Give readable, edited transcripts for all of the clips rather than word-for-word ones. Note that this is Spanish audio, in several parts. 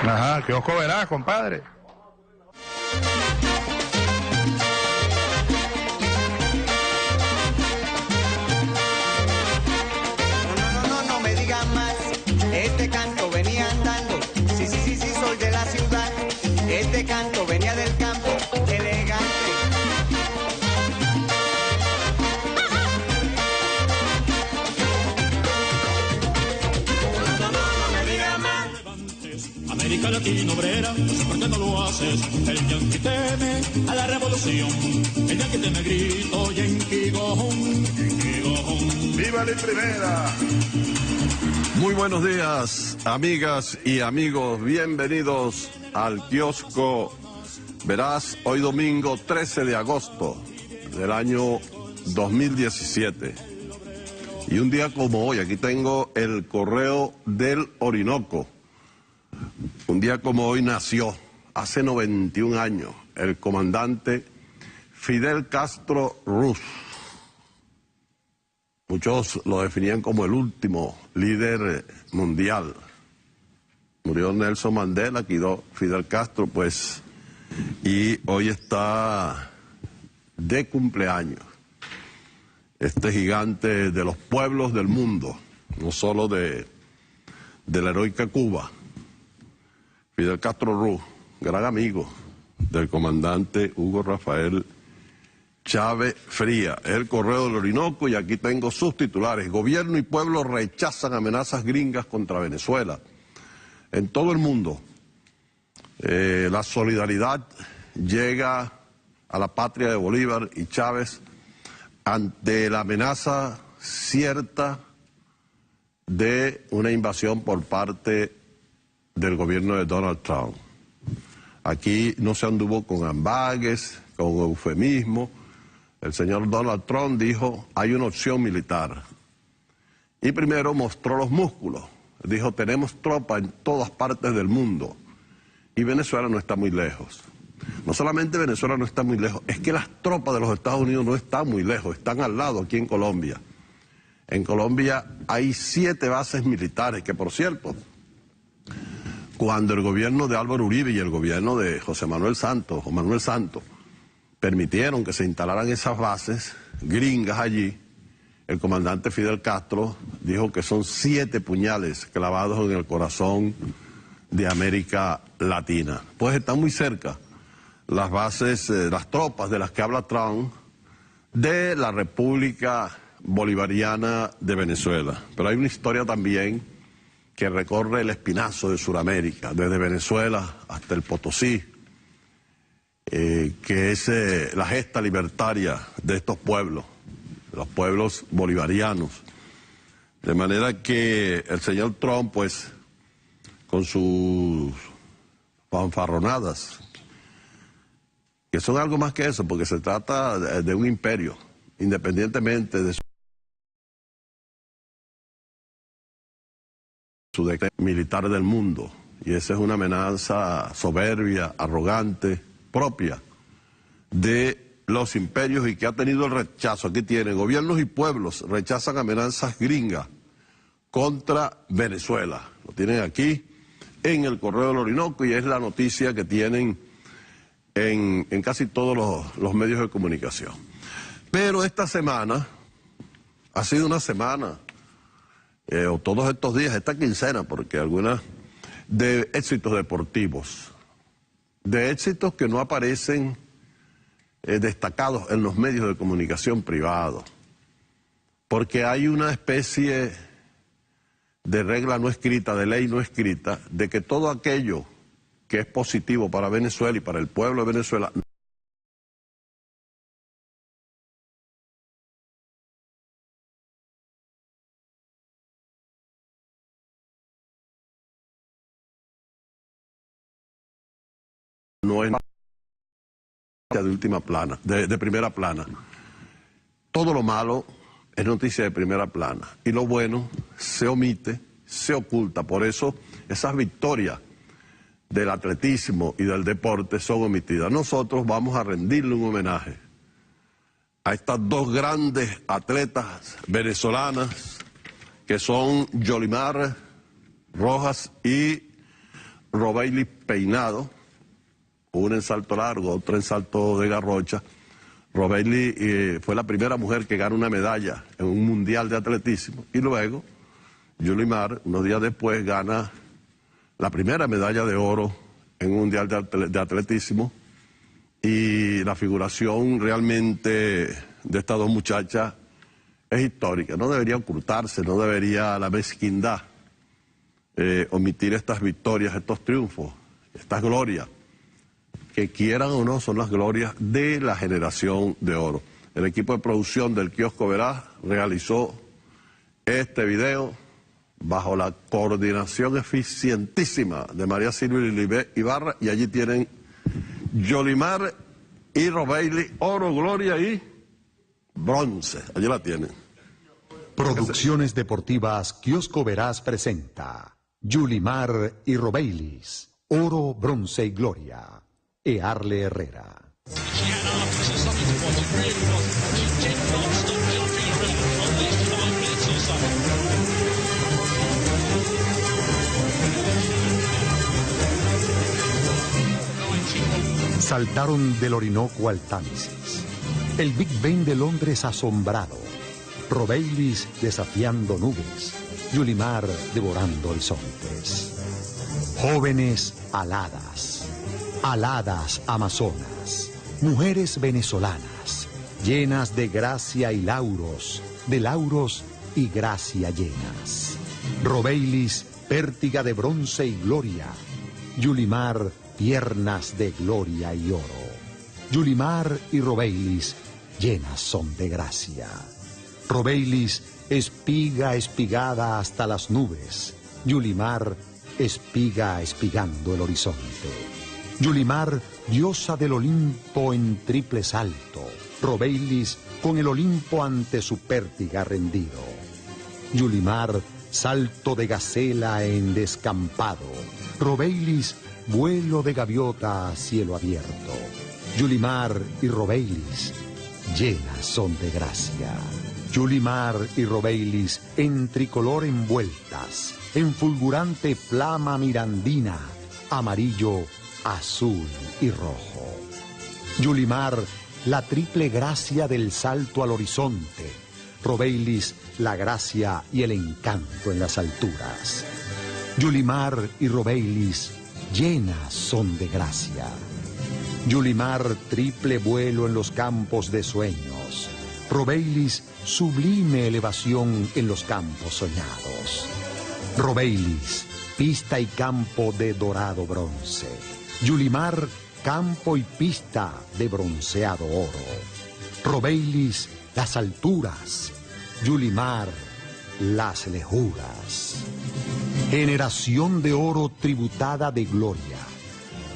Ajá, kiosco verás, compadre. No me digan más. Este canto venía andando. Sí, soy de la ciudad. Este canto venía del campo, elegante. No me digan más. América Latina obrera, no sé por qué no lo haces. El yanqui teme a la revolución. El yanqui teme grito, yanqui gojón, yanqui gojón. ¡Viva la primera! Muy buenos días, amigas y amigos. Bienvenidos al kiosco Verás, hoy domingo 13 de agosto del año 2017. Y un día como hoy, aquí tengo el correo del Orinoco. Un día como hoy nació, hace 91 años, el comandante Fidel Castro Ruz. Muchos lo definían como el último líder mundial. Murió Nelson Mandela, quedó Fidel Castro, pues, y hoy está de cumpleaños. Este gigante de los pueblos del mundo, no solo de la heroica Cuba. Fidel Castro Ruz, gran amigo del comandante Hugo Rafael Chávez Frías. Es el correo del Orinoco y aquí tengo sus titulares. Gobierno y pueblo rechazan amenazas gringas contra Venezuela. En todo el mundo, la solidaridad llega a la patria de Bolívar y Chávez ante la amenaza cierta de una invasión por parte del gobierno de Donald Trump. Aquí no se anduvo con ambages, con eufemismo. El señor Donald Trump dijo, hay una opción militar. Y primero mostró los músculos. Dijo, tenemos tropas en todas partes del mundo. Y Venezuela no está muy lejos. No solamente Venezuela no está muy lejos, es que las tropas de los Estados Unidos no están muy lejos, están al lado, aquí en Colombia. En Colombia hay 7 bases militares, que por cierto, cuando el gobierno de Álvaro Uribe y el gobierno de José Manuel Santos, o Manuel Santos, permitieron que se instalaran esas bases gringas allí, el comandante Fidel Castro dijo que son 7 puñales clavados en el corazón de América Latina. Pues están muy cerca las bases, las tropas de las que habla Trump, de la República Bolivariana de Venezuela. Pero hay una historia también que recorre el espinazo de Sudamérica, desde Venezuela hasta el Potosí, que es la gesta libertaria de estos pueblos, los pueblos bolivarianos. De manera que el señor Trump, pues, con sus fanfarronadas, que son algo más que eso, porque se trata de un imperio, independientemente de su decreto militar del mundo. Y esa es una amenaza soberbia, arrogante, propia de los imperios y que ha tenido el rechazo. Aquí tiene, gobiernos y pueblos rechazan amenazas gringas contra Venezuela. Lo tienen aquí en el correo del Orinoco y es la noticia que tienen en casi todos los medios de comunicación. Pero esta semana ha sido una semana, o todos estos días, esta quincena, porque algunas de éxitos deportivos, de éxitos que no aparecen destacados en los medios de comunicación privados, porque hay una especie de regla no escrita, de ley no escrita, de que todo aquello que es positivo para Venezuela y para el pueblo de Venezuela no es de última plana, de primera plana. Todo lo malo es noticia de primera plana y lo bueno se omite, se oculta. Por eso esas victorias del atletismo y del deporte son omitidas. Nosotros vamos a rendirle un homenaje a estas 2 grandes atletas venezolanas que son Yolimar Rojas y Robeily peinado, una en salto largo, otra en salto de garrocha. Robeily fue la primera mujer que gana una medalla en un mundial de atletismo. Y luego, Yulimar, unos días después, gana la primera medalla de oro en un mundial de atletismo. Y la figuración realmente de estas dos muchachas es histórica. No debería ocultarse, no debería la mezquindad omitir estas victorias, estos triunfos, estas glorias. Que quieran o no, son las glorias de la generación de oro. El equipo de producción del Kiosco Veraz realizó este video bajo la coordinación eficientísima de María Silvia Ibarra, y allí tienen Yulimar y Robeily, oro, gloria y bronce. Allí la tienen. Producciones Deportivas Kiosco Veraz presenta Yulimar y Robeily, oro, bronce y gloria. Earle Herrera. Saltaron del Orinoco al Támesis. El Big Ben de Londres asombrado. Robeily desafiando nubes. Yulimar devorando horizontes. Jóvenes aladas. Aladas amazonas. Mujeres venezolanas. Llenas de gracia y lauros. De lauros y gracia llenas. Robeily pértiga de bronce y gloria. Yulimar piernas de gloria y oro. Yulimar y Robeily llenas son de gracia. Robeily espiga espigada hasta las nubes. Yulimar espiga espigando el horizonte. Yulimar diosa del Olimpo en triple salto. Robeily con el Olimpo ante su pértiga rendido. Yulimar salto de gacela en descampado. Robeily vuelo de gaviota a cielo abierto. Yulimar y Robeily llenas son de gracia. Yulimar y Robeily en tricolor envueltas, en fulgurante flama mirandina, amarillo, azul y rojo. Yulimar, la triple gracia del salto al horizonte. Robeily, la gracia y el encanto en las alturas. Yulimar y Robeily llenas son de gracia. Yulimar, triple vuelo en los campos de sueños. Robeily, sublime elevación en los campos soñados. Robeily, pista y campo de dorado bronce. Yulimar, campo y pista de bronceado oro. Robeily, las alturas. Yulimar, las lejuras. Generación de oro tributada de gloria.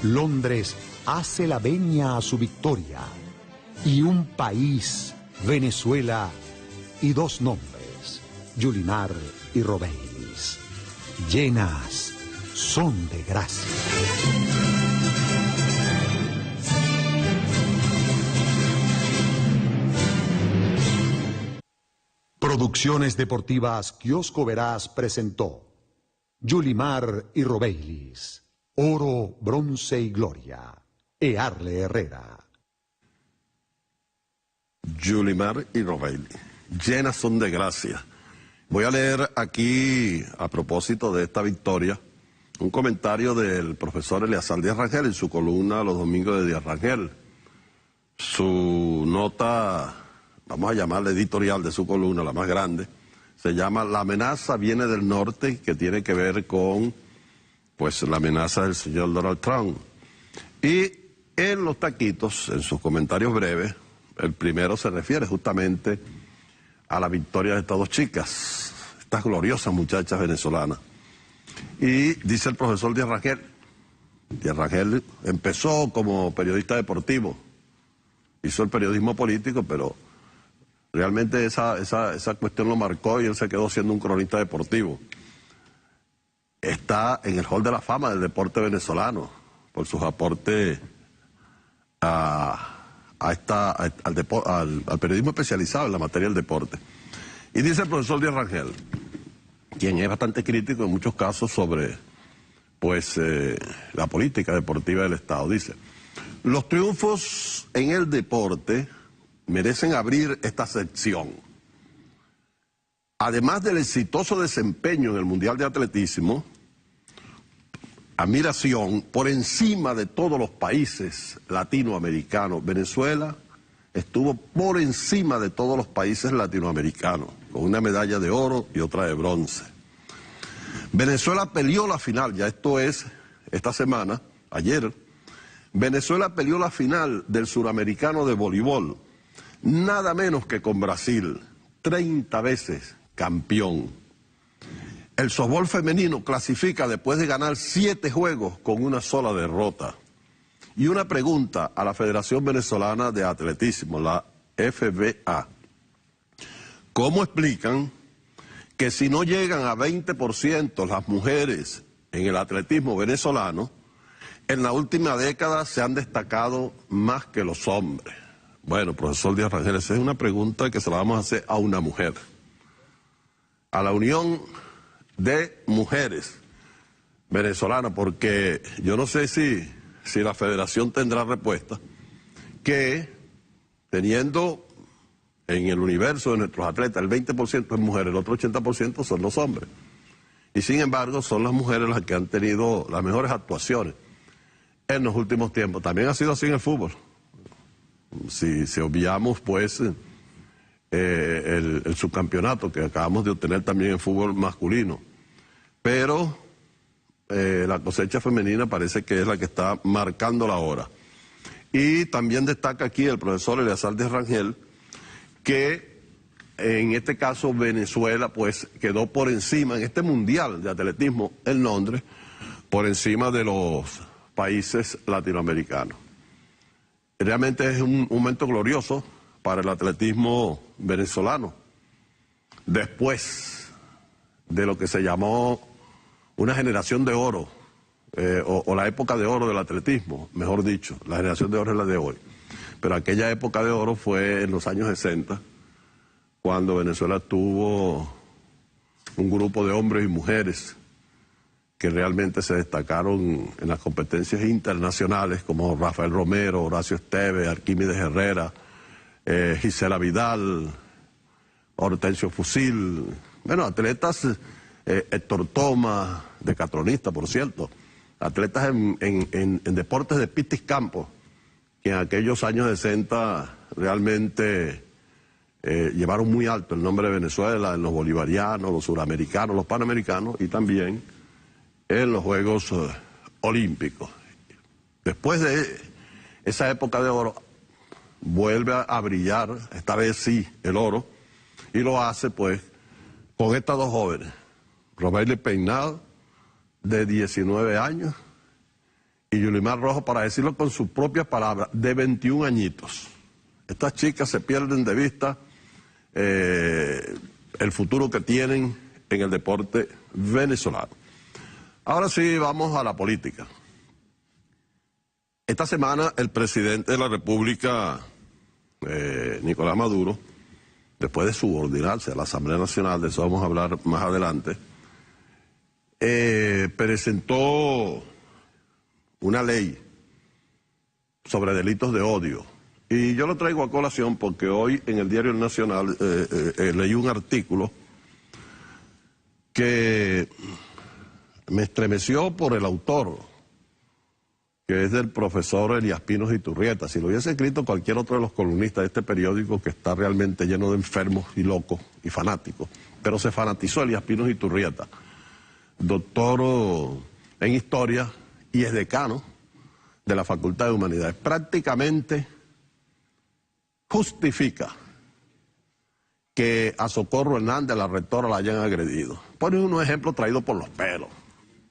Londres hace la venia a su victoria. Y un país, Venezuela, y dos nombres, Yulimar y Robeily. Llenas son de gracia. Producciones Deportivas Kiosco Veraz presentó Yulimar y Robeily, oro, bronce y gloria. Earle Herrera. Yulimar y Robeily, llenas son de gracia. Voy a leer aquí, a propósito de esta victoria, un comentario del profesor Eleazar Díaz Rangel en su columna Los Domingos de Díaz Rangel. Su nota, vamos a llamarla editorial de su columna, la más grande, se llama La amenaza viene del norte, que tiene que ver con, pues, la amenaza del señor Donald Trump. Y en los taquitos, en sus comentarios breves, el primero se refiere justamente a la victoria de estas dos chicas, estas gloriosas muchachas venezolanas. Y dice el profesor Díaz Rangel empezó como periodista deportivo, hizo el periodismo político, pero realmente esa cuestión lo marcó y él se quedó siendo un cronista deportivo. Está en el Hall de la Fama del deporte venezolano por sus aportes al periodismo especializado en la materia del deporte. Y dice el profesor Díaz Rangel, quien es bastante crítico en muchos casos sobre pues la política deportiva del Estado. Dice: los triunfos en el deporte merecen abrir esta sección. Además del exitoso desempeño en el Mundial de Atletismo, admiración por encima de todos los países latinoamericanos. Venezuela estuvo por encima de todos los países latinoamericanos, con una medalla de oro y otra de bronce. Venezuela peleó la final, ya esto es esta semana, ayer. Venezuela peleó la final del Suramericano de voleibol, nada menos que con Brasil, 30 veces campeón. El softbol femenino clasifica después de ganar 7 juegos con una sola derrota. Y una pregunta a la Federación Venezolana de Atletismo, la FBA. ¿Cómo explican que si no llegan a 20% las mujeres en el atletismo venezolano, en la última década se han destacado más que los hombres? Bueno, profesor Díaz Rangel, esa es una pregunta que se la vamos a hacer a una mujer. A la Unión de Mujeres Venezolanas, porque yo no sé si la federación tendrá respuesta, que teniendo en el universo de nuestros atletas el 20% es mujeres, el otro 80% son los hombres. Y sin embargo son las mujeres las que han tenido las mejores actuaciones en los últimos tiempos. También ha sido así en el fútbol. Si obviamos pues el subcampeonato que acabamos de obtener también en fútbol masculino. Pero la cosecha femenina parece que es la que está marcando la hora. Y también destaca aquí el profesor Eleazar Díaz Rangel que en este caso Venezuela pues quedó por encima en este mundial de atletismo en Londres, por encima de los países latinoamericanos. Realmente es un momento glorioso para el atletismo venezolano, después de lo que se llamó una generación de oro, o la época de oro del atletismo, mejor dicho. La generación de oro es la de hoy, pero aquella época de oro fue en los años 60, cuando Venezuela tuvo un grupo de hombres y mujeres que realmente se destacaron en las competencias internacionales, como Rafael Romero, Horacio Esteves, Arquímedes Herrera, Gisela Vidal, Hortensio Fusil, bueno, atletas, Héctor Thomas, decathlonista, por cierto, atletas en deportes de pista y campo, que en aquellos años 60 realmente llevaron muy alto el nombre de Venezuela en los bolivarianos, los suramericanos, los panamericanos y también en los Juegos Olímpicos. Después de esa época de oro, vuelve a brillar, esta vez sí, el oro, y lo hace pues con estas dos jóvenes, Robeily Peinado, de 19 años, y Yulimar Rojo, para decirlo con sus propias palabras, de 21 añitos. Estas chicas se pierden de vista el futuro que tienen en el deporte venezolano. Ahora sí, vamos a la política. Esta semana el presidente de la República, Nicolás Maduro, después de subordinarse a la Asamblea Nacional, de eso vamos a hablar más adelante, presentó una ley sobre delitos de odio. Y yo lo traigo a colación porque hoy en el Diario Nacional leí un artículo que me estremeció por el autor, que es del profesor Elías Pinos Iturrieta. Si lo hubiese escrito cualquier otro de los columnistas de este periódico, que está realmente lleno de enfermos y locos y fanáticos, pero se fanatizó Elías Pinos Iturrieta, doctor en Historia y es decano de la Facultad de Humanidades. Prácticamente justifica que a Socorro Hernández, la rectora, la hayan agredido. Pone unos ejemplos traídos por los pelos,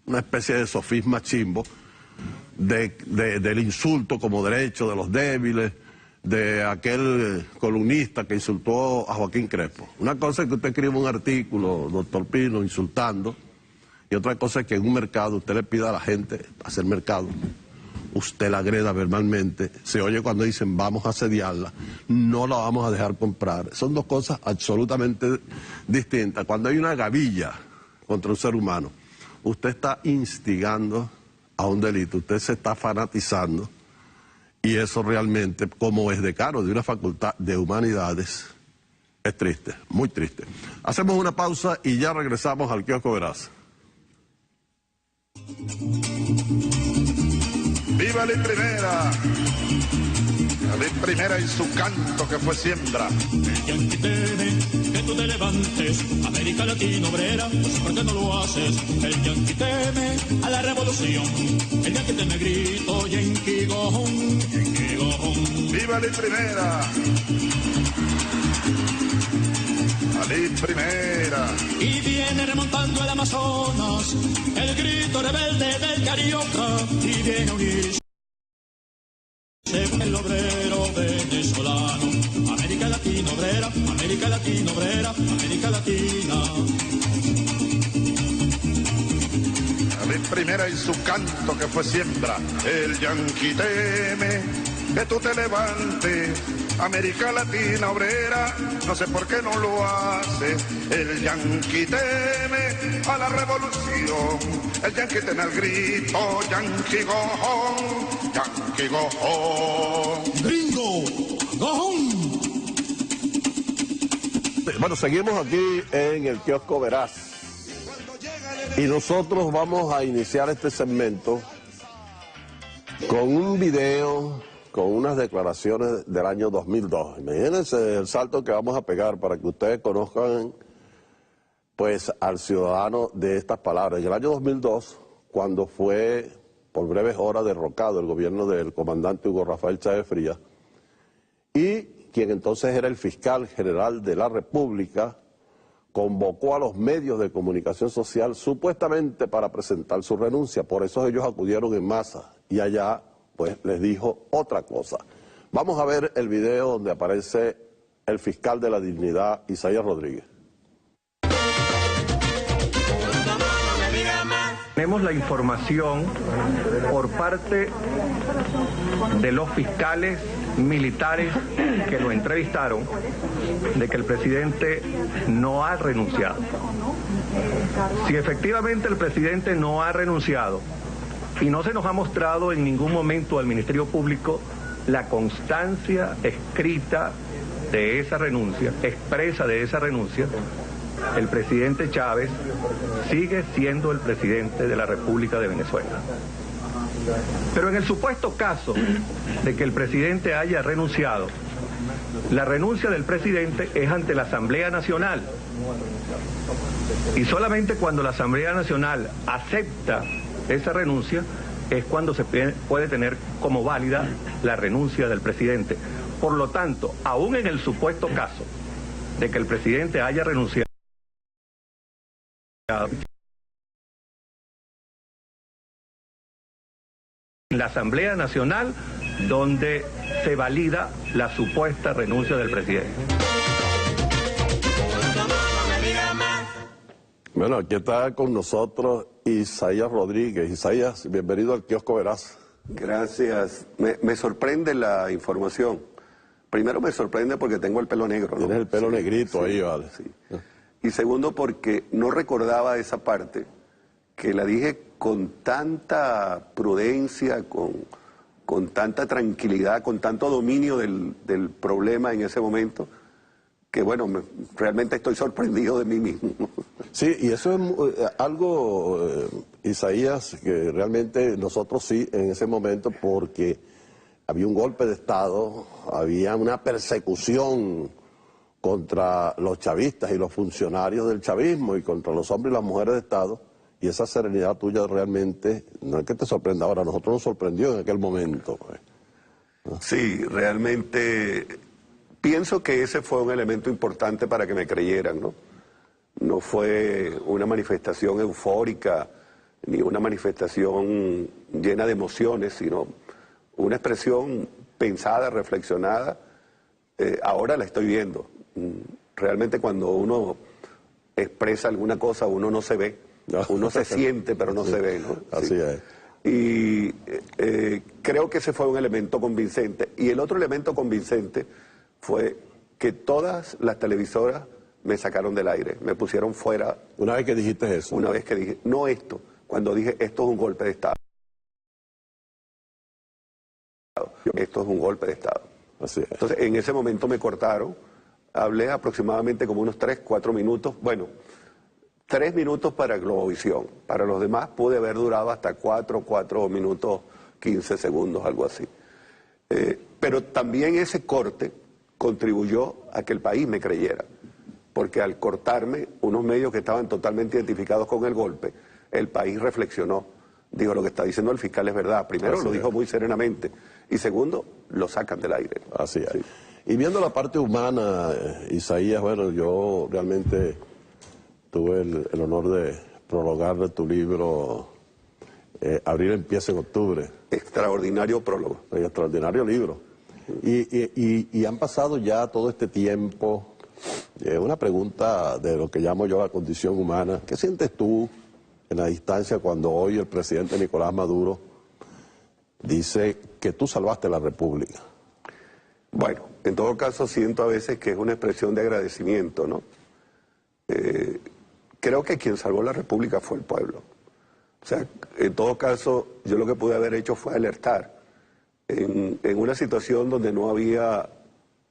una especie de sofisma chimbo del insulto como derecho de los débiles, de aquel columnista que insultó a Joaquín Crespo. Una cosa es que usted escriba un artículo, doctor Pino, insultando, y otra cosa es que en un mercado usted le pida a la gente hacer mercado, usted la agreda verbalmente, se oye cuando dicen vamos a asediarla, no la vamos a dejar comprar. Son dos cosas absolutamente distintas. Cuando hay una gavilla contra un ser humano, usted está instigando a un delito, usted se está fanatizando, y eso realmente, como es decano de una facultad de humanidades, es triste, muy triste. Hacemos una pausa y ya regresamos al Kiosco Veraz. ¡Viva la primera! La primera y su canto que fue siembra. El yanqui teme que tú te levantes, América Latina obrera, no sé por qué no lo haces. El yanqui teme a la revolución, el yanqui teme grito, yanqui gojón, yanqui gojón. ¡Viva la primera! La primera. Y viene remontando el Amazonas, el grito rebelde del Carioca, y viene a unirse el obrero venezolano. América Latina obrera, América Latina obrera, América Latina. La primera y su canto que fue siembra. El yanqui teme que tú te levantes, América Latina obrera, no sé por qué no lo hace. El yanqui teme a la revolución, el yanqui teme al grito, yanqui gojón, yanqui gojón. Gringo, gojón. Bueno, seguimos aquí en el Kiosco Veraz. Y nosotros vamos a iniciar este segmento con un video, con unas declaraciones del año 2002. Imagínense el salto que vamos a pegar para que ustedes conozcan pues al ciudadano de estas palabras. En el año 2002, cuando fue por breves horas derrocado el gobierno del comandante Hugo Rafael Chávez Frías, y quien entonces era el fiscal general de la República, convocó a los medios de comunicación social supuestamente para presentar su renuncia. Por eso ellos acudieron en masa y allá pues les dijo otra cosa. Vamos a ver el video donde aparece el fiscal de la dignidad, Isaías Rodríguez. Tenemos la información por parte de los fiscales militares que lo entrevistaron de que el presidente no ha renunciado. Si efectivamente el presidente no ha renunciado y no se nos ha mostrado en ningún momento al Ministerio Público la constancia escrita de esa renuncia, expresa de esa renuncia, el presidente Chávez sigue siendo el presidente de la República de Venezuela. Pero en el supuesto caso de que el presidente haya renunciado, la renuncia del presidente es ante la Asamblea Nacional. Y solamente cuando la Asamblea Nacional acepta esa renuncia es cuando se puede tener como válida la renuncia del presidente. Por lo tanto, aún en el supuesto caso de que el presidente haya renunciado, en la Asamblea Nacional donde se valida la supuesta renuncia del presidente. Bueno, aquí está con nosotros Isaías Rodríguez. Isaías, bienvenido al Kiosco Veraz. Gracias. Me sorprende la información. Primero me sorprende porque tengo el pelo negro, ¿no? Tienes el pelo negrito sí, ahí, vale. Sí. Y segundo porque no recordaba esa parte, que la dije con tanta prudencia, con tanta tranquilidad, con tanto dominio del problema en ese momento, que bueno, realmente estoy sorprendido de mí mismo. Sí, y eso es algo, Isaías, que realmente nosotros sí en ese momento, porque había un golpe de Estado, había una persecución contra los chavistas y los funcionarios del chavismo y contra los hombres y las mujeres de Estado, y esa serenidad tuya realmente, no es que te sorprenda ahora, a nosotros nos sorprendió en aquel momento. Pues. Sí, realmente pienso que ese fue un elemento importante para que me creyeran, ¿no? No fue una manifestación eufórica ni una manifestación llena de emociones, sino una expresión pensada, reflexionada. Ahora la estoy viendo. Realmente cuando uno expresa alguna cosa, uno no se ve. Uno se siente, pero no se ve, ¿no? Así es. Y creo que ese fue un elemento convincente. Y el otro elemento convincente fue que todas las televisoras me sacaron del aire, me pusieron fuera. Una vez que dijiste eso. Una vez que dije, no esto, cuando dije esto es un golpe de Estado. Esto es un golpe de Estado. Así es. Entonces, en ese momento me cortaron, hablé aproximadamente como unos 3, 4 minutos, bueno, 3 minutos para Globovisión, para los demás pude haber durado hasta 4 minutos 15 segundos, algo así. Pero también ese corte contribuyó a que el país me creyera, porque al cortarme unos medios que estaban totalmente identificados con el golpe, el país reflexionó. Digo, lo que está diciendo el fiscal es verdad. Primero, lo dijo muy serenamente. Y segundo, lo sacan del aire. Así es. Sí. Y viendo la parte humana, Isaías, bueno, yo realmente tuve el honor de prologar de tu libro Abril empieza en octubre. Extraordinario prólogo. Un extraordinario libro. Y han pasado ya todo este tiempo. Una pregunta de lo que llamo yo la condición humana. ¿Qué sientes tú en la distancia cuando hoy el presidente Nicolás Maduro dice que tú salvaste la República? Bueno, en todo caso siento a veces que es una expresión de agradecimiento, ¿no? Creo que quien salvó la República fue el pueblo. O sea, en todo caso, yo lo que pude haber hecho fue alertar en una situación donde no había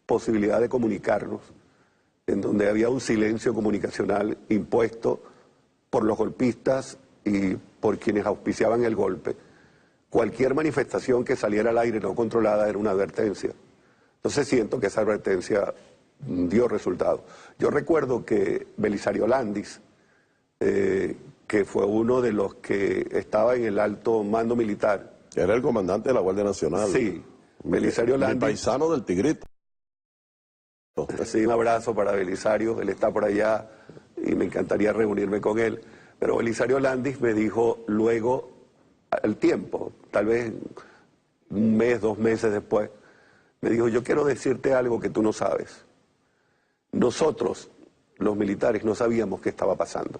posibilidad de comunicarnos, en donde había un silencio comunicacional impuesto por los golpistas y por quienes auspiciaban el golpe. Cualquier manifestación que saliera al aire no controlada era una advertencia. Entonces siento que esa advertencia dio resultado. Yo recuerdo que Belisario Landis, que fue uno de los que estaba en el alto mando militar. Era el comandante de la Guardia Nacional. Sí, Belisario Landis. Mi paisano del Tigrito. Sí, un abrazo para Belisario, él está por allá y me encantaría reunirme con él. Pero Belisario Landis me dijo luego, al tiempo, tal vez un mes, 2 meses después, me dijo, yo quiero decirte algo que tú no sabes. Nosotros, los militares, no sabíamos qué estaba pasando.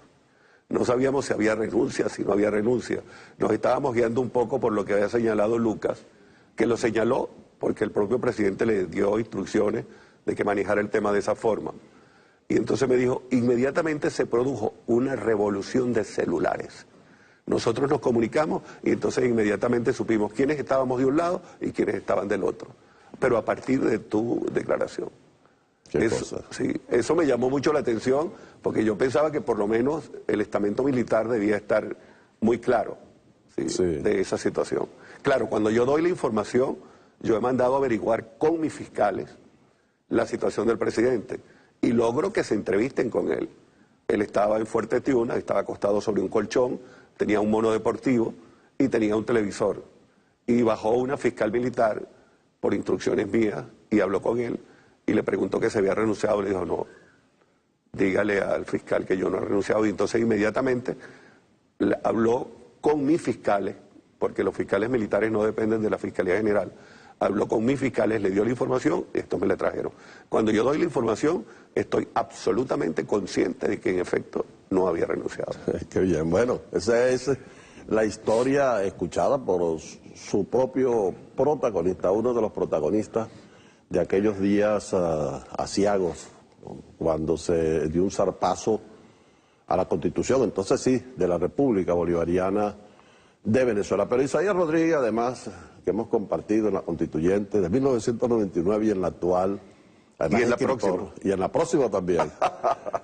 No sabíamos si había renuncia, si no había renuncia. Nos estábamos guiando un poco por lo que había señalado Lucas, que lo señaló porque el propio presidente le dio instrucciones de que manejara el tema de esa forma. Y entonces me dijo, inmediatamente se produjo una revolución de celulares. Nosotros nos comunicamos y entonces inmediatamente supimos quiénes estábamos de un lado y quiénes estaban del otro. Pero a partir de tu declaración. Sí, eso me llamó mucho la atención porque yo pensaba que por lo menos el estamento militar debía estar muy claro de esa situación. Claro, cuando yo doy la información, yo he mandado a averiguar con mis fiscales la situación del presidente y logro que se entrevisten con él. Él estaba en Fuerte Tiuna, estaba acostado sobre un colchón, tenía un mono deportivo y tenía un televisor. Y bajó una fiscal militar por instrucciones mías y habló con él y le preguntó que se había renunciado. Le dijo, no, dígale al fiscal que yo no he renunciado. Y entonces inmediatamente habló con mis fiscales, porque los fiscales militares no dependen de la Fiscalía General. Habló con mis fiscales, le dio la información y estos me la trajeron. Cuando yo doy la información, estoy absolutamente consciente de que en efecto no había renunciado. Qué bien, bueno, esa es la historia escuchada por su propio protagonista, uno de los protagonistas de aquellos días aciagos, cuando se dio un zarpazo a la Constitución, entonces sí, de la República Bolivariana de Venezuela. Pero Isaías Rodríguez, además, que hemos compartido en la Constituyente de 1999 y en la actual. Y en la próxima. Y en la próxima también.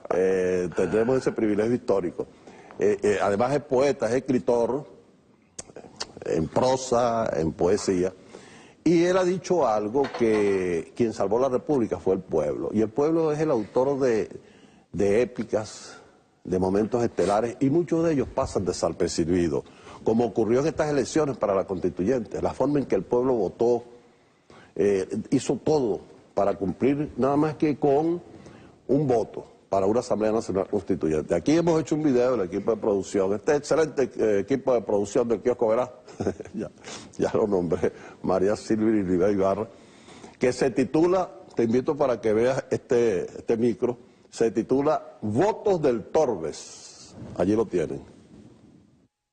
Tendremos ese privilegio histórico. Además es poeta, es escritor, en prosa, en poesía. Y él ha dicho algo que quien salvó la República fue el pueblo. Y el pueblo es el autor de épicas, de momentos estelares, y muchos de ellos pasan desapercibidos, como ocurrió en estas elecciones para la Constituyente. La forma en que el pueblo votó, hizo todo para cumplir nada más que con un voto para una Asamblea Nacional Constituyente. Aquí hemos hecho un video del equipo de producción, este excelente equipo de producción del Kiosco Verás, ya lo nombré, María Silvia y Rivera Ibarra, que se titula, te invito para que veas este micro, se titula Votos del Torbes. Allí lo tienen.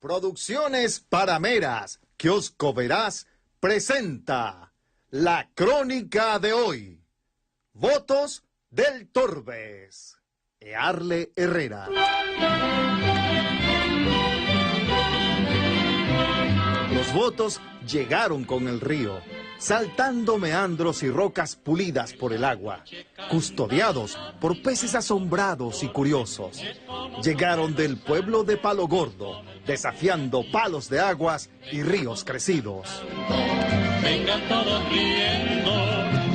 Producciones Parameras, Kiosco Verás, presenta la crónica de hoy. Votos del Torbes. Earle Herrera. votos llegaron con el río, saltando meandros y rocas pulidas por el agua, custodiados por peces asombrados y curiosos. Llegaron del pueblo de Palo Gordo, desafiando palos de aguas y ríos crecidos. Vengan todos riendo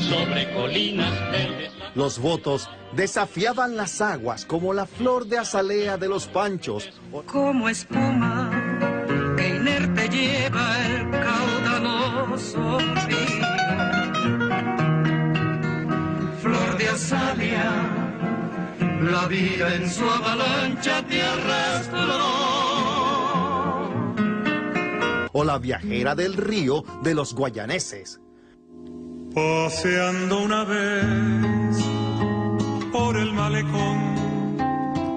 sobre colinas verdes. Los votos desafiaban las aguas como la flor de azalea de los Panchos. Como espuma que inerte lleva el caudaloso río. Flor de azalea, la vida en su avalancha te arrastró. O la viajera del río de los guayaneses. Paseando una vez por el malecón,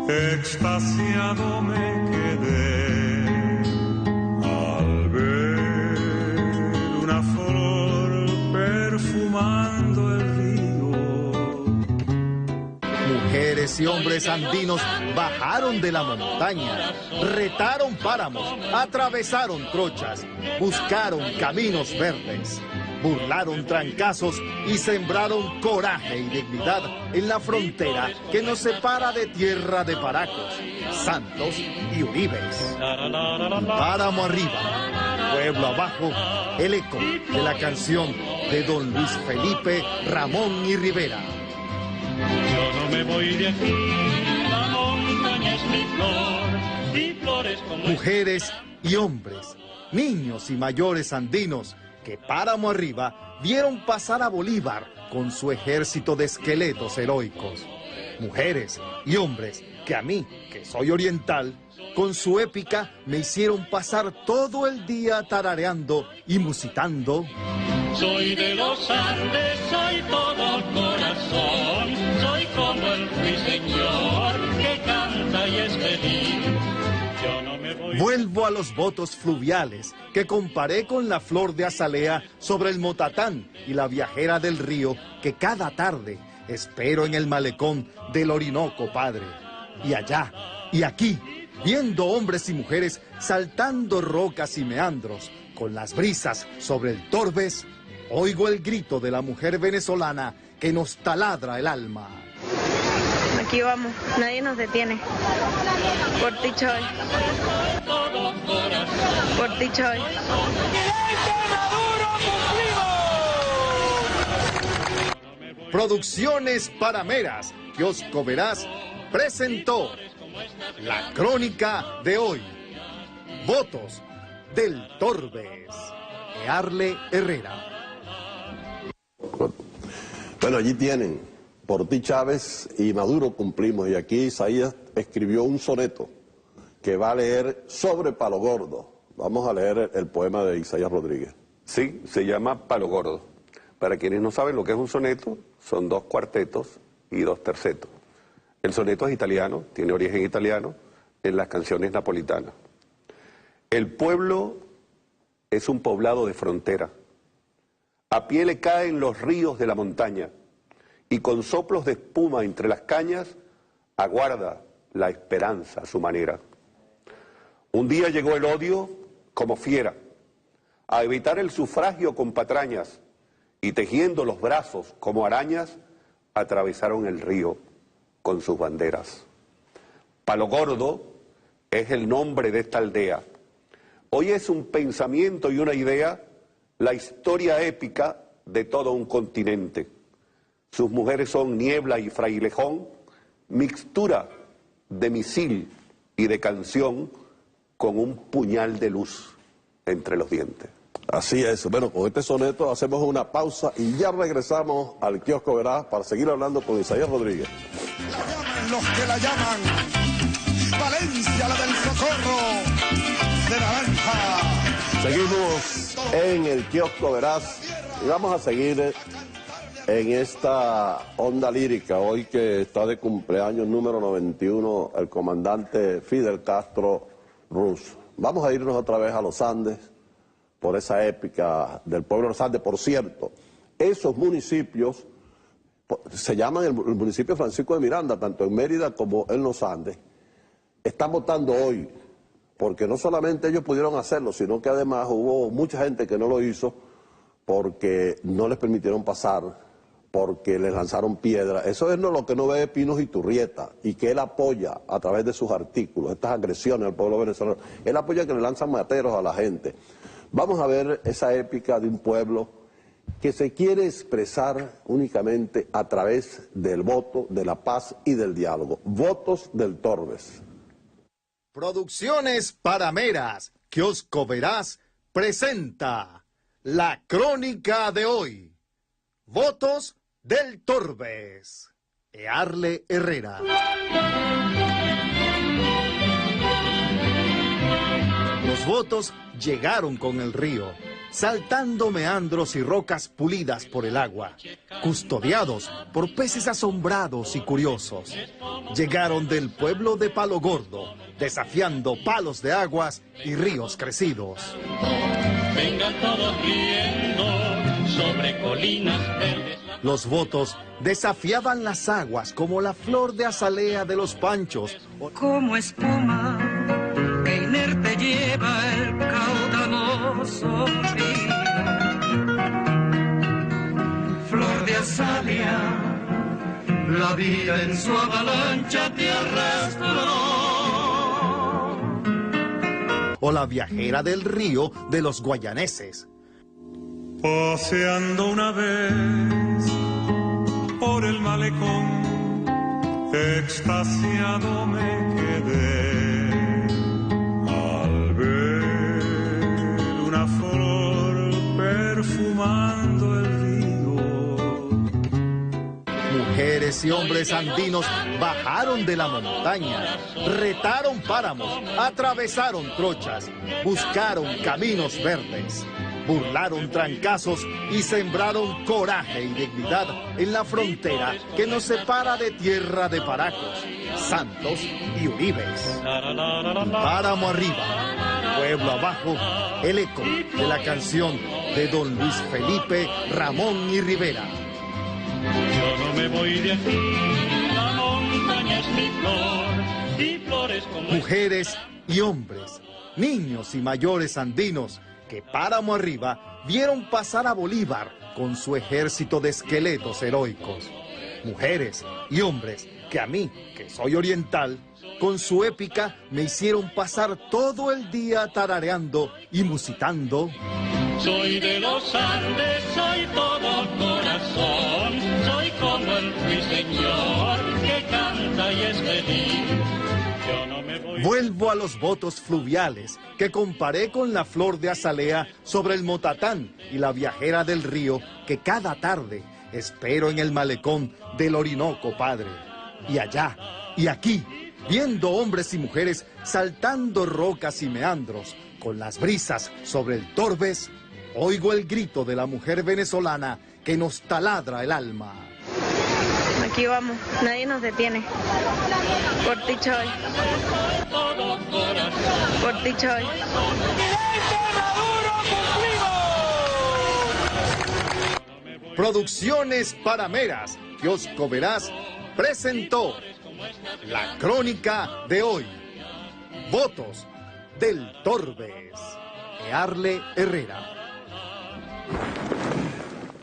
extasiado me quedé al ver una flor perfumando el río. Mujeres y hombres andinos bajaron de la montaña, retaron páramos, atravesaron trochas, buscaron caminos verdes. Burlaron trancazos y sembraron coraje y dignidad en la frontera que nos separa de tierra de Paracos, Santos y Uribes. Páramo arriba, pueblo abajo, el eco de la canción de don Luis Felipe, Ramón y Rivera. Yo no me voy de aquí, la montaña es mi flor, y flores como... Mujeres y hombres, niños y mayores andinos, que páramo arriba vieron pasar a Bolívar con su ejército de esqueletos heroicos. Mujeres y hombres que a mí, que soy oriental, con su épica me hicieron pasar todo el día tarareando y musitando. Soy de los Andes, soy todo corazón, soy como el ruiseñor que canta y es feliz. Yo no me voy... Vuelvo a los votos fluviales que comparé con la flor de azalea sobre el Motatán y la viajera del río que cada tarde espero en el malecón del Orinoco, Padre. Y allá, y aquí, viendo hombres y mujeres saltando rocas y meandros, con las brisas sobre el Torbes, oigo el grito de la mujer venezolana que nos taladra el alma. Aquí vamos, nadie nos detiene. Por ti, Choy. Por ti, Choy. Producciones Parameras, Kiosco Verás, presentó la crónica de hoy. Votos del Torbes, de Arle Herrera. Bueno, allí tienen. Por ti, Chávez y Maduro cumplimos. Y aquí Isaías escribió un soneto que va a leer sobre Palo Gordo. Vamos a leer el poema de Isaías Rodríguez. Sí, se llama Palo Gordo. Para quienes no saben lo que es un soneto, son 2 cuartetos y 2 tercetos. El soneto es italiano, tiene origen italiano, en las canciones napolitanas. El pueblo es un poblado de frontera. A pie le caen los ríos de la montaña y con soplos de espuma entre las cañas aguarda la esperanza a su manera. Un día llegó el odio como fiera a evitar el sufragio con patrañas y tejiendo los brazos como arañas atravesaron el río con sus banderas. Palo Gordo es el nombre de esta aldea. Hoy es un pensamiento y una idea, la historia épica de todo un continente. Sus mujeres son Niebla y Frailejón, mixtura de misil y de canción con un puñal de luz entre los dientes. Así es. Bueno, con este soneto hacemos una pausa y ya regresamos al Kiosco Verás para seguir hablando con Isaías Rodríguez. Los que la llaman Valencia, la del socorro de naranja. Seguimos en el Kiosco Verás y vamos a seguir en esta onda lírica, hoy que está de cumpleaños número 91 el comandante Fidel Castro Ruz. Vamos a irnos otra vez a los Andes, por esa épica del pueblo de los Andes. Por cierto, esos municipios se llaman el municipio Francisco de Miranda, tanto en Mérida como en los Andes. Están votando hoy porque no solamente ellos pudieron hacerlo, sino que además hubo mucha gente que no lo hizo porque no les permitieron pasar, porque les lanzaron piedras. Eso es lo que no ve Pinos Iturrieta y que él apoya a través de sus artículos, estas agresiones al pueblo venezolano. Él apoya que le lanzan materos a la gente. Vamos a ver esa épica de un pueblo que se quiere expresar únicamente a través del voto, de la paz y del diálogo. Votos del Torbes. Producciones Parameras, Kiosco Verás, presenta la crónica de hoy. Votos del Torbes. Earle Herrera. Los votos llegaron con el río, saltando meandros y rocas pulidas por el agua, custodiados por peces asombrados y curiosos. Llegaron del pueblo de Palo Gordo, desafiando palos de aguas y ríos crecidos. Vengan todos riendo sobre colinas verdes. Los votos desafiaban las aguas como la flor de azalea de los Panchos. Como espuma que inerte lleva el caudaloso río. Flor de azalea, la vida en su avalancha te arrastró. O la viajera del río de los guayaneses. Paseando una vez por el malecón, extasiado me quedé al ver una flor perfumando el río. Mujeres y hombres andinos bajaron de la montaña, retaron páramos, atravesaron trochas, buscaron caminos verdes. Burlaron trancazos y sembraron coraje y dignidad en la frontera que nos separa de tierra de Paracos, Santos y Uribes. Páramo arriba, pueblo abajo, el eco de la canción de don Luis Felipe, Ramón y Rivera. Yo no me voy de aquí, la montaña es mi flor, y flores como... Mujeres y hombres, niños y mayores andinos, que páramo arriba vieron pasar a Bolívar con su ejército de esqueletos heroicos. Mujeres y hombres que a mí, que soy oriental, con su épica me hicieron pasar todo el día tarareando y musitando. Soy de los Andes, soy todo corazón, soy como el ruiseñor que canta y es feliz. Yo no me voy... Vuelvo a los votos fluviales que comparé con la flor de azalea sobre el Motatán y la viajera del río que cada tarde espero en el malecón del Orinoco, Padre. Y allá, y aquí, viendo hombres y mujeres saltando rocas y meandros con las brisas sobre el Torbes, oigo el grito de la mujer venezolana que nos taladra el alma. Aquí vamos, nadie nos detiene. Por ti, Choy. Por ti, Choy. Producciones Parameras, Kiosco Verás, presentó la crónica de hoy. Votos del Torbes. Earle Herrera.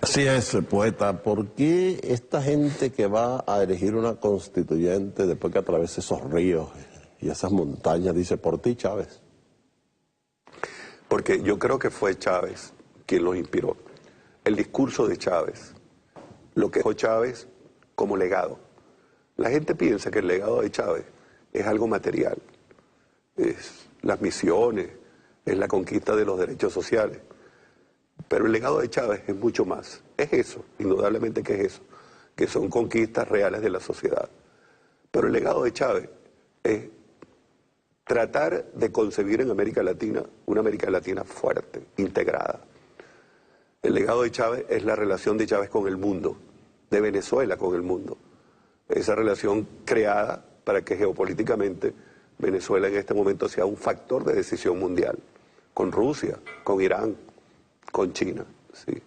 Así es, poeta. ¿Por qué esta gente que va a elegir una constituyente después que atraviese esos ríos y esas montañas dice por ti, Chávez? Porque yo creo que fue Chávez quien los inspiró. El discurso de Chávez, lo que dejó Chávez como legado. La gente piensa que el legado de Chávez es algo material, es las misiones, es la conquista de los derechos sociales. Pero el legado de Chávez es mucho más. Es eso, indudablemente que es eso, que son conquistas reales de la sociedad. Pero el legado de Chávez es tratar de concebir en América Latina una América Latina fuerte, integrada. El legado de Chávez es la relación de Chávez con el mundo, de Venezuela con el mundo. Esa relación creada para que geopolíticamente Venezuela en este momento sea un factor de decisión mundial, con Rusia, con Irán, con China, ¿sí?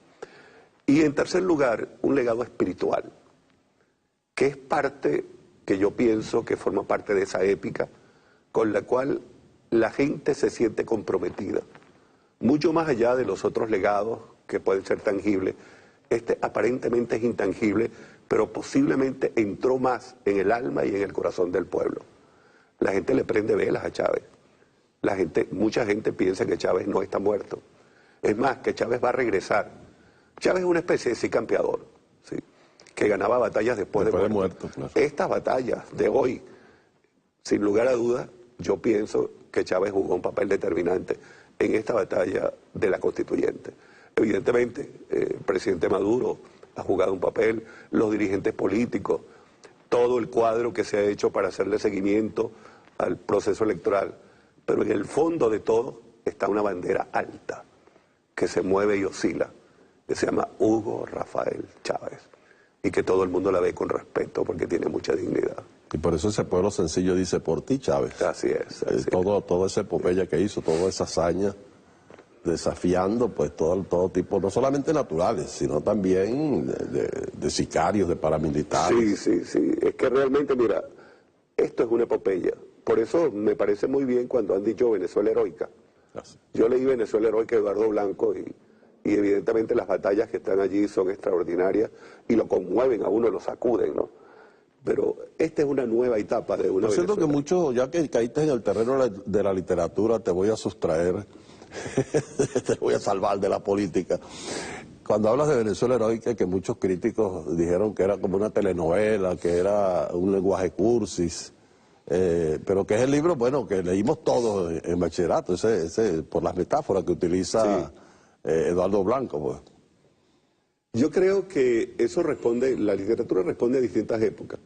Y en tercer lugar, un legado espiritual, que es parte, que yo pienso que forma parte de esa épica, con la cual la gente se siente comprometida, mucho más allá de los otros legados que pueden ser tangibles. Este aparentemente es intangible, pero posiblemente entró más en el alma y en el corazón del pueblo. La gente le prende velas a Chávez. Mucha gente piensa que Chávez no está muerto. Es más, que Chávez va a regresar. Chávez es una especie de sí campeador, ¿sí?, que ganaba batallas después de muerto. Claro. Estas batallas de hoy, sin lugar a dudas, yo pienso que Chávez jugó un papel determinante en esta batalla de la constituyente. Evidentemente, el presidente Maduro ha jugado un papel, los dirigentes políticos, todo el cuadro que se ha hecho para hacerle seguimiento al proceso electoral. Pero en el fondo de todo está una bandera alta que se mueve y oscila, que se llama Hugo Rafael Chávez, y que todo el mundo la ve con respeto porque tiene mucha dignidad. Y por eso ese pueblo sencillo dice, por ti, Chávez. Así es. Todo esa epopeya que hizo, toda esa hazaña, desafiando pues todo tipo, no solamente naturales, sino también de sicarios, de paramilitares. Sí. Es que realmente, mira, esto es una epopeya. Por eso me parece muy bien cuando han dicho Venezuela heroica. Gracias. Yo leí Venezuela heroica de Eduardo Blanco y evidentemente las batallas que están allí son extraordinarias y lo conmueven a uno, lo sacuden, ¿no? Pero esta es una nueva etapa de una Venezuela. Siento que mucho, ya que caíste en el terreno de la literatura, te voy a sustraer, te voy a salvar de la política. Cuando hablas de Venezuela heroica, que muchos críticos dijeron que era como una telenovela, que era un lenguaje cursis, pero que es el libro, bueno, que leímos todos en bachillerato, ese por las metáforas que utiliza Eduardo Blanco, pues. Yo creo que eso responde, la literatura responde a distintas épocas.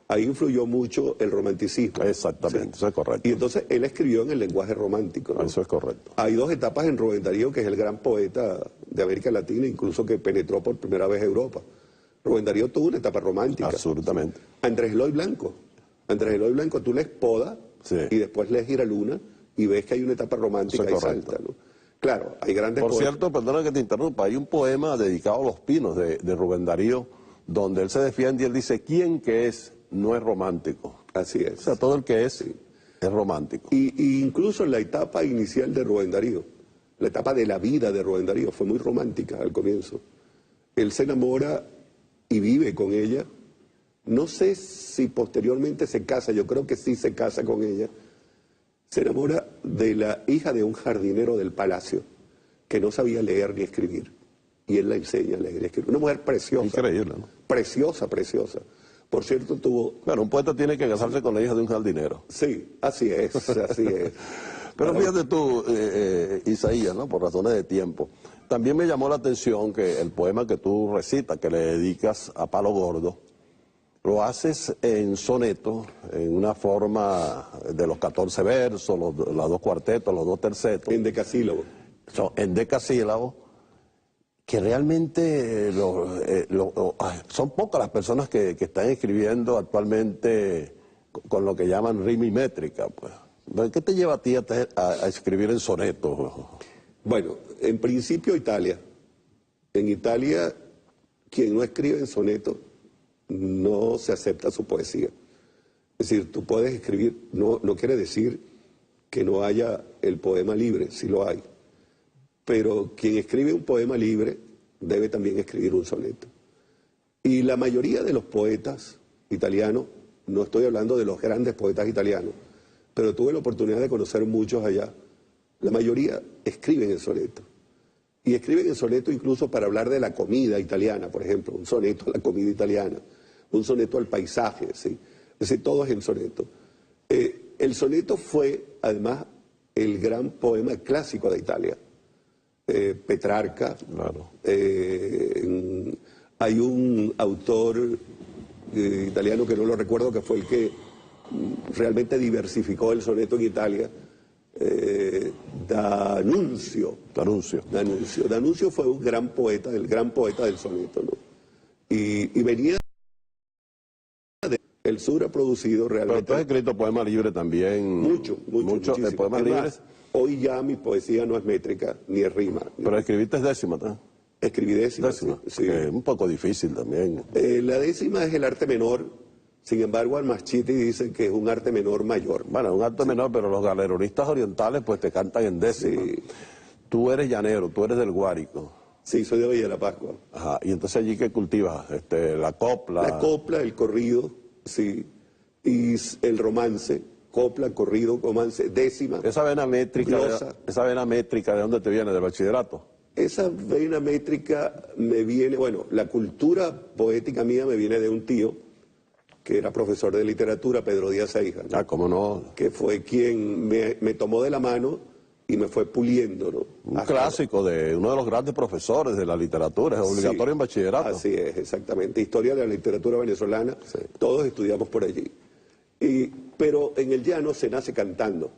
Ahí influyó mucho el romanticismo. Exactamente, ¿sí? Eso es correcto. Y entonces él escribió en el lenguaje romántico, ¿no? Eso es correcto. Hay dos etapas en Rubén Darío, que es el gran poeta de América Latina, incluso que penetró por primera vez a Europa. Rubén Darío tuvo una etapa romántica. Absolutamente. Andrés Eloy Blanco, tú lees Poda, sí, y después lees Giraluna y ves que hay una etapa romántica y salta, ¿no? Claro, hay grandes poetas. Por cierto, perdona que te interrumpa, hay un poema dedicado a los pinos de Rubén Darío, donde él se defiende y él dice, ¿quién que es no es romántico? Así es. O sea, todo el que es romántico. Y incluso en la etapa inicial de Rubén Darío, la etapa de la vida de Rubén Darío fue muy romántica al comienzo. Él se enamora y vive con ella. No sé si posteriormente se casa, yo creo que sí se casa con ella. Se enamora de la hija de un jardinero del palacio que no sabía leer ni escribir. Y él la enseña a leer y escribir. Una mujer preciosa. Increíble, ¿no? Preciosa. Por cierto, tuvo... Bueno, un poeta tiene que casarse con la hija de un jardinero. Sí, así es. Pero fíjate tú, Isaías, ¿no? Por razones de tiempo. También me llamó la atención que el poema que tú recitas, que le dedicas a Palo Gordo, lo haces en soneto, en una forma de los 14 versos, los 2 cuartetos, los 2 tercetos. En decasílabo. En decasílabo, que realmente son pocas las personas que están escribiendo actualmente con lo que llaman rima y métrica, pues. ¿Qué te lleva a ti a escribir en soneto? Bueno, en principio Italia. En Italia, quien no escribe en soneto no se acepta su poesía. Es decir, tú puedes escribir, no quiere decir que no haya el poema libre, sí lo hay. Pero quien escribe un poema libre debe también escribir un soneto. Y la mayoría de los poetas italianos, no estoy hablando de los grandes poetas italianos, pero tuve la oportunidad de conocer muchos allá, la mayoría escriben en soneto. Y escriben en soneto incluso para hablar de la comida italiana, por ejemplo, un soneto a la comida italiana, un soneto al paisaje, ¿sí? Es decir, todo es en soneto. El soneto fue, además, el gran poema clásico de Italia. Petrarca, claro. Hay un autor italiano que no lo recuerdo, que fue el que realmente diversificó el soneto en Italia, D'Annunzio fue un gran poeta, el gran poeta del soneto, ¿no? Y venía del sur, ha producido realmente... Pero tú has escrito poema libre también. Mucho. Poemas libres. Hoy ya mi poesía no es métrica, ni es rima. Pero escribiste décima, ¿no? Escribí décima, sí. Es un poco difícil también. La décima es el arte menor, Sin embargo, Almachiti dice que es un arte menor mayor. Bueno, es un arte menor, pero los galeronistas orientales pues te cantan en décima. Sí. Tú eres llanero, tú eres del Guárico. Sí, soy de Valle de la Pascua. Ajá, y entonces allí ¿qué cultivas? La copla. La copla, el corrido, sí, y el romance, copla, corrido, romance, décima. Esa vena métrica, glosa. esa vena métrica, ¿de dónde te viene? ¿Del bachillerato? Esa vena métrica me viene, bueno, la cultura poética mía me viene de un tío que era profesor de literatura, Pedro Díaz Seija. Ah, cómo no. Que fue quien me tomó de la mano y me fue puliendo, ¿no? Un clásico de uno de los grandes profesores de la literatura, es obligatorio en bachillerato. Así es, exactamente. Historia de la literatura venezolana, sí. Todos estudiamos por allí. Pero en el llano se nace cantando,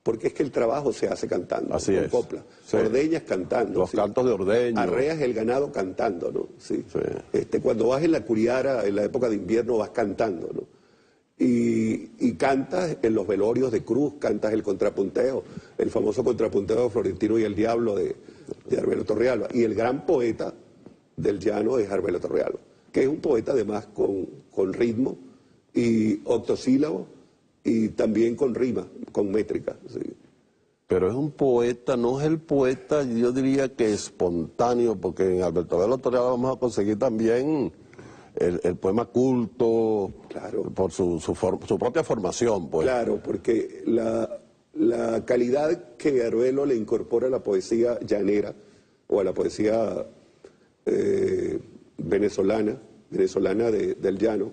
porque es que el trabajo se hace cantando. Así con es. Copla. Sí. Ordeñas cantando. Los sí. cantos de ordeño. Arreas el ganado cantando, ¿no? Sí. Sí. Cuando vas en la curiara, en la época de invierno, vas cantando, ¿no? Y cantas en los velorios de cruz, cantas el contrapunteo, el famoso contrapunteo de Florentino y el Diablo de Arbelo Torrealba. Y el gran poeta del llano es Arbelo Torrealba, que es un poeta además con ritmo y octosílabo y también con rima, con métrica. Sí. Pero es un poeta, no es el poeta, yo diría que espontáneo, porque en Arbelo Torrealba vamos a conseguir también el poema culto, claro, por su propia formación, pues. Claro, porque la calidad que Arbelo le incorpora a la poesía llanera o a la poesía venezolana del llano,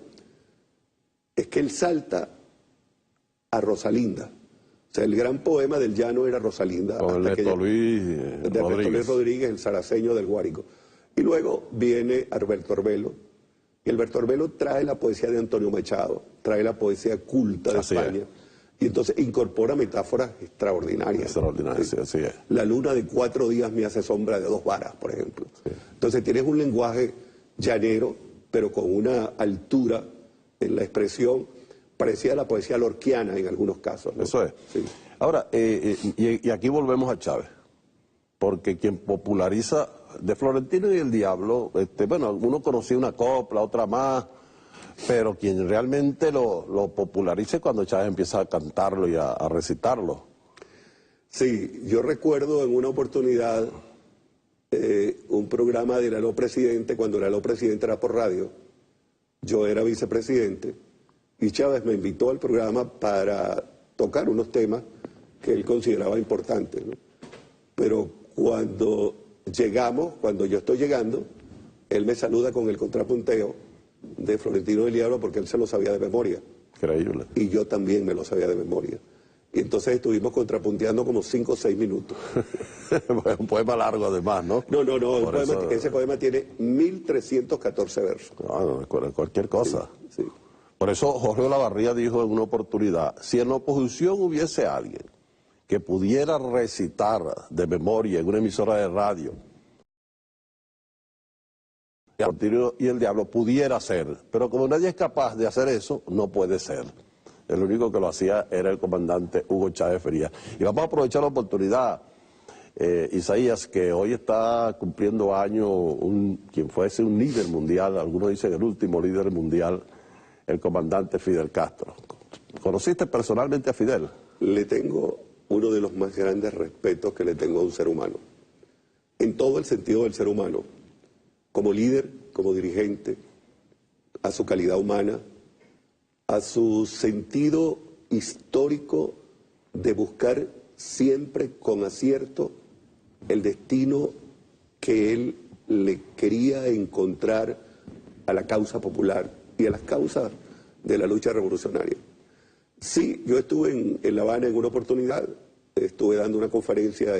es que él salta a Rosalinda. O sea, el gran poema del llano era Rosalinda. Con Ernesto Luis Rodríguez, el zaraceño del Guárico. Y luego viene Alberto Arbelo. Y Alberto Arbelo trae la poesía de Antonio Machado, trae la poesía culta de España. Y entonces incorpora metáforas extraordinarias. Extraordinarias, sí, así es. La luna de 4 días me hace sombra de 2 varas, por ejemplo. Sí. Entonces tienes un lenguaje llanero, pero con una altura en la expresión parecida a la poesía lorquiana en algunos casos, ¿no? Eso es. Sí. Ahora, y aquí volvemos a Chávez, porque quien populariza de Florentino y el Diablo, bueno, uno conocía una copla, otra más, pero quien realmente lo populariza es cuando Chávez empieza a cantarlo y a recitarlo. Sí, yo recuerdo en una oportunidad un programa de Lalo Presidente, cuando Lalo Presidente era por radio, yo era vicepresidente, y Chávez me invitó al programa para tocar unos temas que él consideraba importantes, ¿no? Pero cuando yo estoy llegando, él me saluda con el contrapunteo de Florentino del Diablo porque él se lo sabía de memoria. Increíble. Y yo también me lo sabía de memoria. Y entonces estuvimos contrapunteando como 5 o 6 minutos. Un poema largo además, ¿no? No, ese poema tiene 1314 versos. No, cualquier cosa. Sí. Por eso Jorge Olavarría dijo en una oportunidad, si en la oposición hubiese alguien que pudiera recitar de memoria en una emisora de radio, y el Diablo pudiera ser, pero como nadie es capaz de hacer eso, no puede ser. El único que lo hacía era el comandante Hugo Chávez Frías. Y vamos a aprovechar la oportunidad, Isaías, que hoy está cumpliendo años quien fuese un líder mundial, algunos dicen el último líder mundial, el comandante Fidel Castro. ¿Conociste personalmente a Fidel? Le tengo uno de los más grandes respetos que le tengo a un ser humano, en todo el sentido del ser humano, como líder, como dirigente, a su calidad humana, a su sentido histórico de buscar siempre con acierto el destino que él le quería encontrar a la causa popular y a las causas de la lucha revolucionaria. Sí, yo estuve en La Habana en una oportunidad, estuve dando una conferencia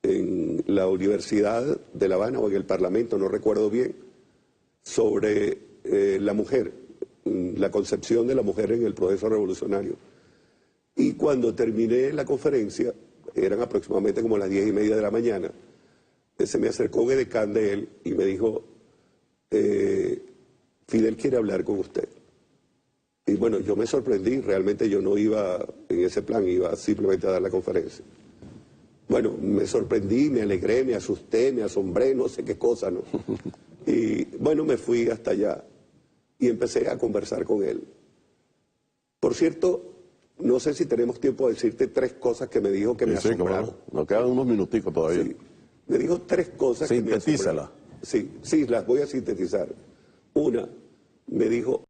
en la Universidad de La Habana o en el Parlamento, no recuerdo bien, sobre la mujer, la concepción de la mujer en el proceso revolucionario. Y cuando terminé la conferencia, eran aproximadamente como las 10:30 de la mañana, se me acercó un edecán de él y me dijo, Fidel quiere hablar con usted. Y bueno, yo me sorprendí, realmente yo no iba en ese plan, iba simplemente a dar la conferencia. Bueno, me sorprendí, me alegré, me asusté, me asombré, no sé qué cosa, ¿no? Y bueno, me fui hasta allá. y empecé a conversar con él. Por cierto, no sé si tenemos tiempo de decirte 3 cosas que me dijo que me asombraron. Claro. Nos quedan unos minuticos todavía. Sí. Me dijo 3 cosas que me asombraron. Sí, las voy a sintetizar. Una, me dijo,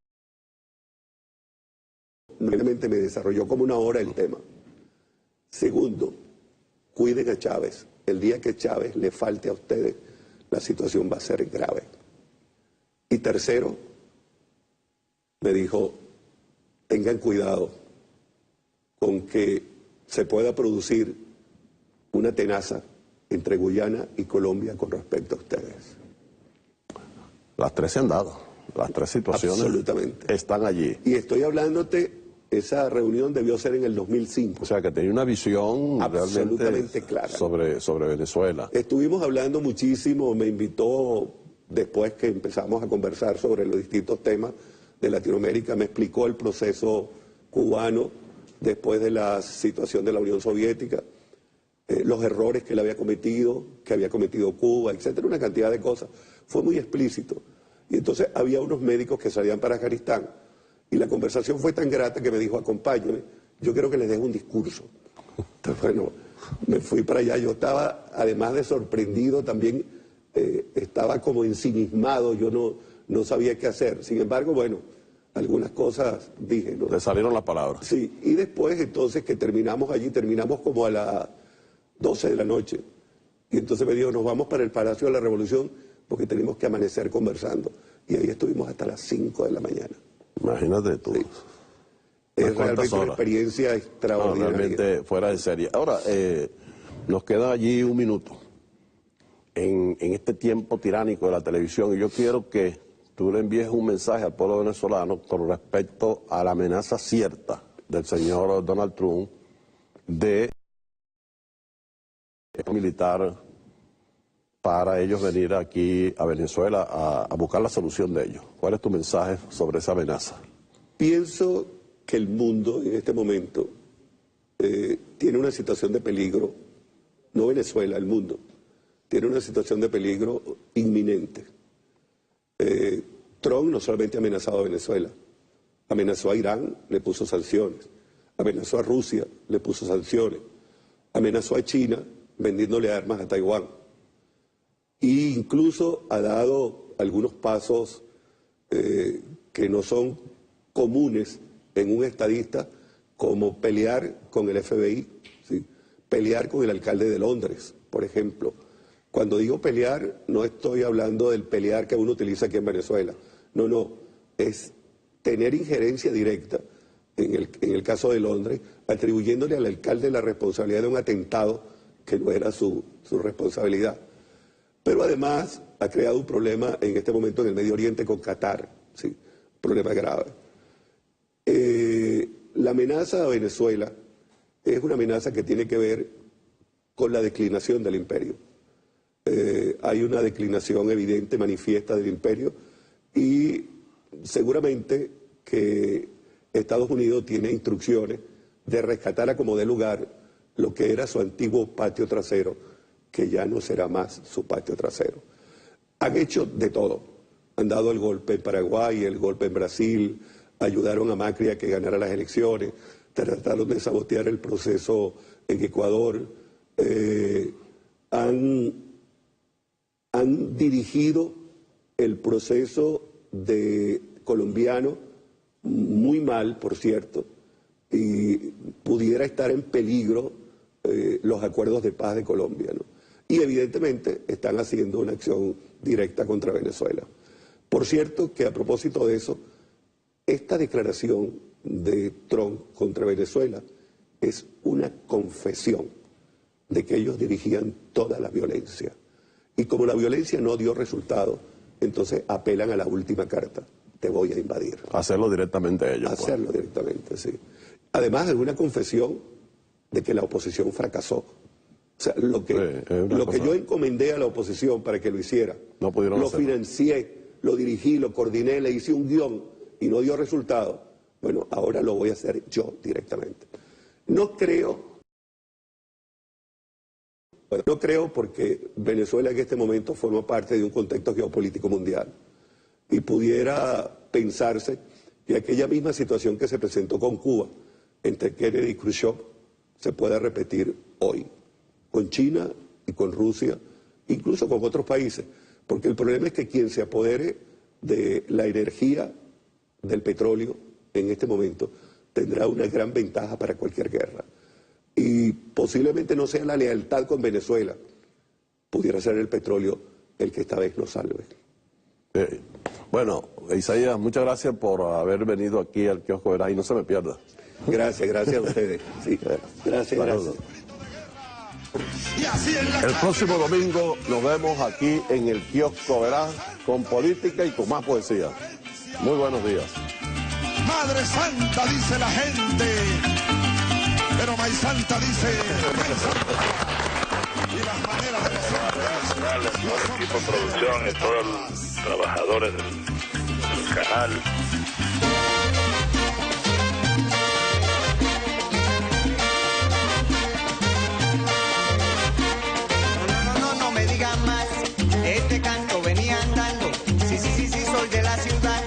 realmente me desarrolló como 1 hora el tema. Segundo, cuiden a Chávez. El día que Chávez le falte a ustedes, la situación va a ser grave. Y tercero, me dijo, tengan cuidado con que se pueda producir una tenaza entre Guyana y Colombia con respecto a ustedes. Las 3 se han dado, las 3 situaciones absolutamente están allí. Y estoy hablándote, esa reunión debió ser en el 2005. O sea, que tenía una visión absolutamente clara sobre Venezuela. Estuvimos hablando muchísimo, me invitó después que empezamos a conversar sobre los distintos temas de Latinoamérica, me explicó el proceso cubano después de la situación de la Unión Soviética, los errores que él había cometido Cuba, etcétera, una cantidad de cosas. Fue muy explícito. Y entonces había unos médicos que salían para Afganistán y la conversación fue tan grata que me dijo, acompáñame, yo quiero que les deje un discurso. Entonces, bueno, me fui para allá. Yo estaba, además de sorprendido, también estaba como ensimismado, yo no sabía qué hacer. Sin embargo, bueno, algunas cosas dije, ¿no? Le salieron las palabras. Sí, y después entonces que terminamos allí, terminamos como a las 12 de la noche. Y entonces me dijo, nos vamos para el Palacio de la Revolución porque tenemos que amanecer conversando. Y ahí estuvimos hasta las 5 de la mañana. Imagínate tú. Sí. Es realmente una experiencia extraordinaria. No, realmente fuera de serie. Ahora, nos queda allí 1 minuto en este tiempo tiránico de la televisión y yo quiero que tú le envíes un mensaje al pueblo venezolano con respecto a la amenaza cierta del señor Donald Trump de militar para ellos venir aquí a Venezuela a buscar la solución de ellos. ¿Cuál es tu mensaje sobre esa amenaza? Pienso que el mundo en este momento tiene una situación de peligro, no Venezuela, el mundo, tiene una situación de peligro inminente. Trump no solamente ha amenazado a Venezuela, amenazó a Irán, le puso sanciones, amenazó a Rusia, le puso sanciones, amenazó a China vendiéndole armas a Taiwán. E incluso ha dado algunos pasos que no son comunes en un estadista, como pelear con el FBI, ¿sí? Pelear con el alcalde de Londres, por ejemplo. Cuando digo pelear, no estoy hablando del pelear que uno utiliza aquí en Venezuela. No, es tener injerencia directa, en el caso de Londres, atribuyéndole al alcalde la responsabilidad de un atentado que no era su responsabilidad. Pero además ha creado un problema en este momento en el Medio Oriente con Qatar, ¿sí? Un problema grave. La amenaza a Venezuela es una amenaza que tiene que ver con la declinación del imperio. Hay una declinación evidente, manifiesta del imperio, y seguramente que Estados Unidos tiene instrucciones de rescatar a como dé lugar lo que era su antiguo patio trasero, que ya no será más su patio trasero. Han hecho de todo. Han dado el golpe en Paraguay, el golpe en Brasil, ayudaron a Macri a que ganara las elecciones, trataron de sabotear el proceso en Ecuador, han dirigido el proceso colombiano muy mal, por cierto, y pudiera estar en peligro los acuerdos de paz de Colombia, ¿no? Y evidentemente están haciendo una acción directa contra Venezuela. Por cierto que a propósito de eso, esta declaración de Trump contra Venezuela es una confesión de que ellos dirigían toda la violencia. Y como la violencia no dio resultado, entonces apelan a la última carta: te voy a invadir. Hacerlo directamente ellos. Hacerlo directamente, sí. Además es una confesión de que la oposición fracasó. O sea, lo que yo encomendé a la oposición para que lo hiciera, no pudieron lo hacerlo. Financié, lo dirigí, lo coordiné, le hice un guión y no dio resultado. Bueno, ahora lo voy a hacer yo directamente. No creo porque Venezuela en este momento forma parte de un contexto geopolítico mundial y pudiera pensarse que aquella misma situación que se presentó con Cuba, entre Kennedy y Khrushchev, se pueda repetir hoy, con China y con Rusia, incluso con otros países, porque el problema es que quien se apodere de la energía del petróleo en este momento tendrá una gran ventaja para cualquier guerra. Y posiblemente no sea la lealtad con Venezuela, pudiera ser el petróleo el que esta vez nos salve. Bueno, Isaías, muchas gracias por haber venido aquí al Kiosco Verás y no se me pierda. Gracias a ustedes. Sí, gracias. El próximo domingo nos vemos aquí en el Kiosco Verás con política y con más poesía. Muy buenos días. Madre Santa, dice la gente, pero May Santa dice May Santa. Y las maneras de los hombres. Todo el equipo de producción y todos los trabajadores del canal. No me digan más, este canto venía andando, sí, sol de la ciudad,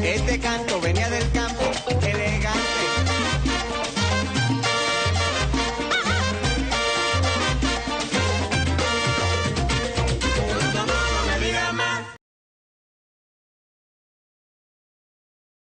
este canto venía de